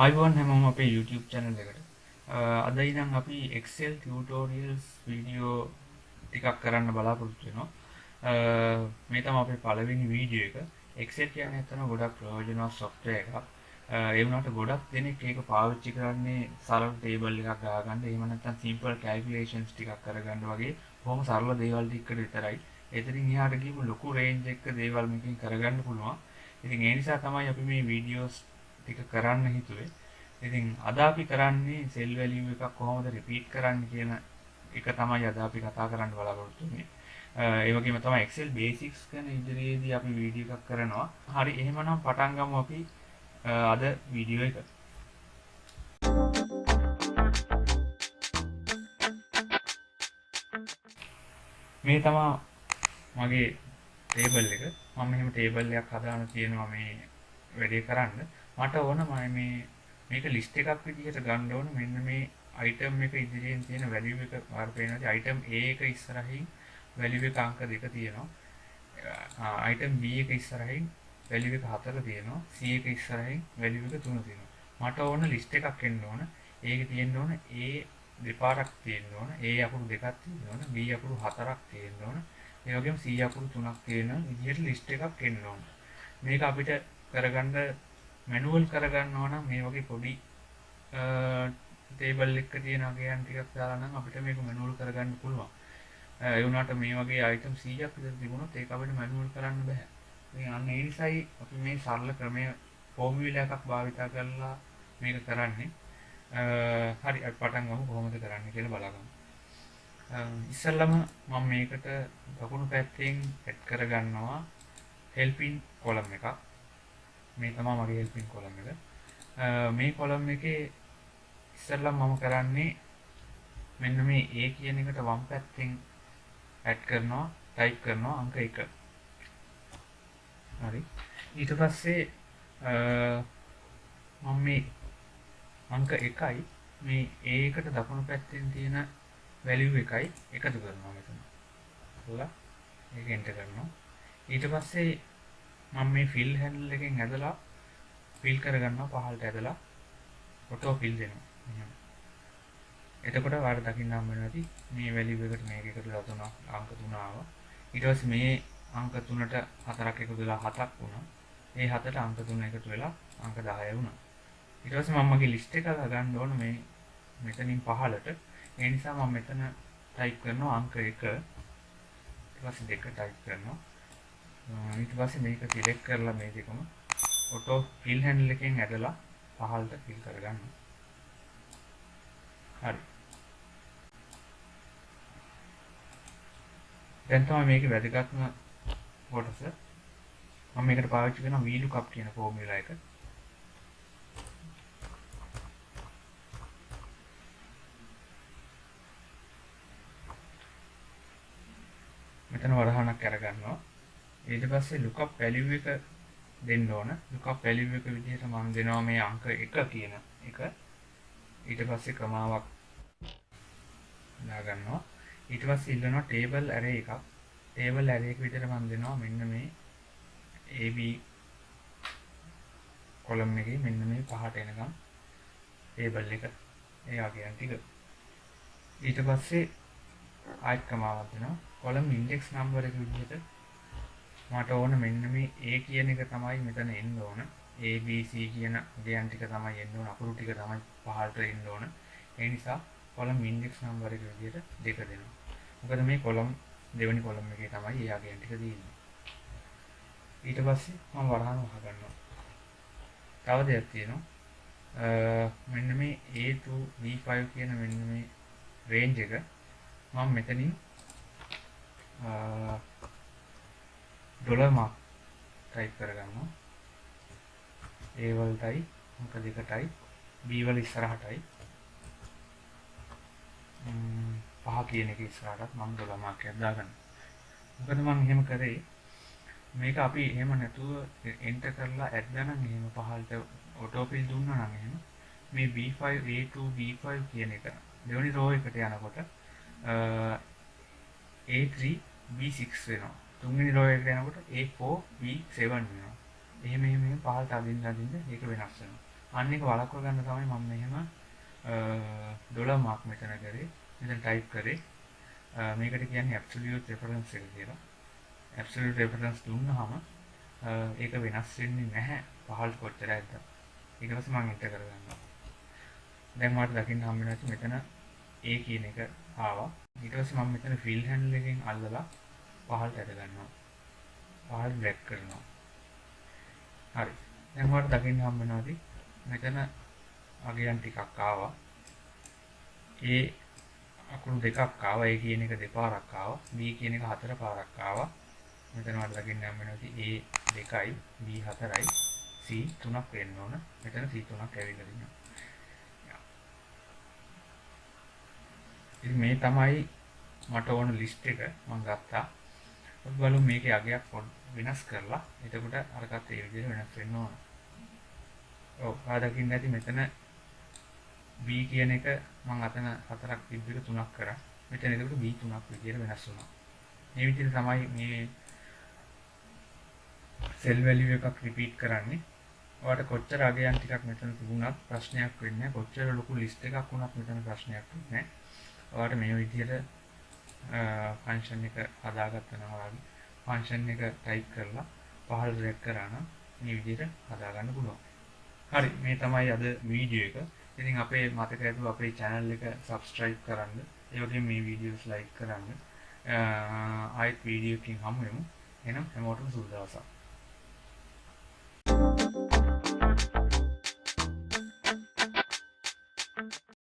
අයිබෝන් හැමෝම අපේ YouTube channel එකට. අද ඉඳන් අපි Excel tutorials වීඩියෝ ටිකක් කරන්න බලාපොරොත්තු වෙනවා. මේ තමයි අපේ පළවෙනි වීඩියෝ එක. Excel කියන්නේ ඇත්තටම ගොඩක් ප්‍රයෝජනවත් software එකක්. ඒ වුණාට ගොඩක් දෙනෙක් ඒක පාවිච්චි කරන්නේ සරල table එකක් ගහගන්න. එහෙම නැත්නම් simple calculations ටිකක් කරගන්න වගේ බොහොම සරල දේවල් ටිකකට විතරයි. එතනින් එහාට ගිහම ලොකු range එකක දේවල් මේකෙන් කරගන්න පුළුවන්. ඉතින් ඒ නිසා තමයි අපි මේ වීඩියෝස් ටික කරන්න හිතුවේ. ඉතින් අද අපි කරන්නේ සෙල් වැලියු එකක් කොහොමද රිපීට් කරන්න කියන එක තමයි අද අපි කතා කරන්න බලාපොරොත්තු වෙන්නේ. ඒ වගේම තමයි Excel basics ගැන ඉදිරියේදී අපි වීඩියෝ එකක් කරනවා. හරි එහෙමනම් පටන් ගමු අපි අද වීඩියෝ එක. මේ තමයි මගේ ටේබල් එක. මම මෙහෙම ටේබල් එකක් හදාගෙන තියෙනවා මේ වැඩේ කරන්න. මට ඕන මේක ලිස්ට් එකක් විදිහට ගන්න ඕන. මෙන්න මේ item එක ඉදිරියෙන් තියෙන value එක වාර පේනවා. item A එක ඉස්සරහින් value එක අංක 2 තියෙනවා. item B එක ඉස්සරහින් value එක 4 තියෙනවා. C එක ඉස්සරහින් value එක 3 තියෙනවා. මට ඕන ලිස්ට් එකක් එන්න ඕන. ඒකේ තියෙන්න ඕන A දෙපාරක් තියෙන්න ඕන. A අකුරු දෙකක් තියෙන්න ඕන. B අකුරු 4ක් තියෙන්න ඕන. ඒ වගේම C අකුරු 3ක් තියෙන විදිහට ලිස්ට් එකක් එන්න ඕන. මේක අපිට කරගන්න මැනුවල් කරගන්න ඕන මේ වගේ පොඩි ටේබල් එකක තියෙන අගයන් ටිකක් දාලා නම් අපිට මේක මැනුවල් කරගන්න පුළුවන්. ඒ වුණාට මේ වගේ item 100ක් විතර තිබුණොත් ඒක අපිට මැනුවල් කරන්න බෑ. ඉතින් අන්න ඒ නිසායි අපි මේ සරල ක්‍රමය ෆෝමියුලා එකක් භාවිත කරලා මේක කරන්නේ. හරි අපි පටන් ගමු කොහොමද කරන්නේ කියලා බලමු. ඉස්සෙල්ලම මම මේකට දකුණු පැත්තෙන් ඇඩ් කරගන්නවා helping column එකක්. මේ තමයි මගේ helping column එක. මේ column එකේ ඉස්සෙල්ලම මම කරන්නේ මෙන්න මේ A කියන එකට වම් පැත්තෙන් ඇඩ් කරනවා ටයිප් කරනවා අංක 1. හරි. ඊට පස්සේ මම මේ අංක 1යි මේ A එකට දකුණු පැත්තෙන් තියෙන value එකයි එකතු කරනවා මෙතන. හොලා ඒක එන්ටර් කරනවා. ඊට පස්සේ මම මේ fill handle එකෙන් ඇදලා fill කරගන්නවා පහළට ඇදලා auto fill දෙනවා. එහෙනම් එතකොට ඔයාලට දකින්න හම්බ වෙනවා ඇති මේ value එකට මේක එකතු වෙලා තුන අංක 3 ආවා. ඊට පස්සේ මේ අංක 3ට 4ක් එකතු වෙලා 7ක් වුණා. ඒ 7ට අංක 3 එකතු වෙලා අංක 10 වුණා. ඊට පස්සේ මම මගේ ලිස්ට් එක ගන්න ඕන මේ මෙතනින් පහළට. ඒ නිසා මම මෙතන ටයිප් කරනවා අංක 1 ඊට පස්සේ 2 ටයිප් කරනවා. ඊට පස්සේ මේක සිලෙක්ට් කරලා මේ දෙකම auto fill handle එකෙන් ඇදලා පහළට fill කරගන්නවා. හරි. දැන් තමයි මේකේ වැදගත්ම කොටස. මම මේකට පාවිච්චි කරන VLOOKUP කියන ෆෝමියුලා එක. මෙතන වරහණක් අරගන්නවා. ඊට පස්සේ lookup value එක දෙන්න ඕන. lookup value එක විදිහට මම දෙනවා මේ අංක 1 කියන එක. ඊට පස්සේ ක්‍රමාවක් දාගන්නවා. ඊට පස්සේ ඉල්ලනවා table array එකක්. table array එක විදිහට මම දෙනවා මෙන්න මේ AB column එකේ මෙන්න මේ පහට එනකම් table එක ඒ වගේ ටික. ඊට පස්සේ ආයෙත් ක්‍රමාවක් දෙනවා. column index number එක විදිහට මට ඕන මෙන්න මේ A කියන එක තමයි මෙතන එන්න ඕන. A B C කියන ගයන් ටික තමයි එන්න ඕන. අකුරු ටික තමයි පහළට එන්න ඕන. ඒ නිසා column index number එක විදිහට 2 දෙනවා. මොකද මේ column දෙවෙනි column එකේ තමයි A ගයන් ටික තියෙන්නේ. ඊට පස්සේ මම වරහන් වහගන්නවා. තව දෙයක් තියෙනවා. මෙන්න මේ A to B5 කියන මෙන්න මේ range එක මම මෙතනින් $mark ටයිප් කරගන්නවා. A වලටයි අංක 2ටයි B වල ඉස්සරහටයි 5 කියන එක ඉස්සරහටත් මම $mark එකක් දාගන්නවා. මොකද මම එහෙම කරේ මේක අපි එහෙම නැතුව එන්ටර් කරලා ඇඩ් ගන්න එහෙම පහළට auto fill දුන්නා නම් එහෙම මේ B5 A2 B5 කියන එක දෙවෙනි row එකට යනකොට A3 B6 වෙනවා. තුන්වෙනි row එකට යනකොට A4 B7 වෙනවා. එහෙම පහළට අදින්න ඒක වෙනස් වෙනවා. අන්න එක වළක්ව ගන්න තමයි මම මෙහෙම 12 මාර්ක් මෙතන කරේ. මෙතන ටයිප් කරේ. මේකට කියන්නේ ඇබ්සලියුට් රෙෆරන්ස් එක කියලා. ඇබ්සලියුට් රෙෆරන්ස් දුන්නාම ඒක වෙනස් වෙන්නේ නැහැ 15 කොච්චරයිද. ඊට පස්සේ මම එන්ටර් කරගන්නවා. දැන් මට දකින්න හම්බ වෙනවා මෙතන A කියන එක ආවා. ඊට පස්සේ මම මෙතන ෆීල්ඩ් හැන්ඩල් එකෙන් අල්ලලා 15ට ඇද ගන්නවා. 15 බ්‍රේක් කරනවා. හරි. දැන් මට දකින්න හම්බ වෙනවා මෙතන අගයන් ටිකක් ආවා. A අකුණු දෙකක් ආවා. A කියන එක දෙපාරක් ආවා. B කියන එක හතර පාරක් ආවා. මෙතන මට දකින්න හම්බ වෙනවා A 2යි B 4යි C 3ක් වෙන්න ඕන. මෙතන C 3ක් ඇවිල්ලා තියෙනවා. ඉතින් මේ තමයි මට ඕන ලිස්ට් එක මම ගත්තා. අපි බලමු මේකේ අගයක් වෙනස් කරලා. එතකොට අරකට ඒ විදිහට වෙනස් වෙන්න ඕන. ඔව් ආ දකින්න ඇති මෙතන B කියන එක මම අතන 4ක් තිබ්බ එක 3ක් කරා. මෙතන එතකොට B 3ක් විදිහට වෙනස් වුණා. මේ විදිහට තමයි මේ සෙල් වැලියු එකක් රිපීට් කරන්නේ. ඔයාලට කොච්චර අගයන් ටිකක් මෙතන තිබුණත් ප්‍රශ්නයක් වෙන්නේ නැහැ. කොච්චර ලොකු ලිස්ට් එකක් වුණත් මෙතන ප්‍රශ්නයක් වෙන්නේ නැහැ. ඔයාලට මේ විදිහට ෆන්ක්ෂන් එක හදාගත්තා නම් ඔයාලගේ ෆන්ක්ෂන් එක ටයිප් කරලා 15 රෙක් කරා නම් මේ විදිහට හදාගන්න පුළුවන්. හරි මේ තමයි අද වීඩියෝ එක. ඉතින් අපේ මතක ඇතුව අපේ channel එක subscribe කරන්න. ඒ වගේම මේ වීඩියෝස් like කරන්න. ආයෙත් වීඩියෝ එකකින් හමු වෙමු. එහෙනම් හැමෝටම සුබ දවසක්.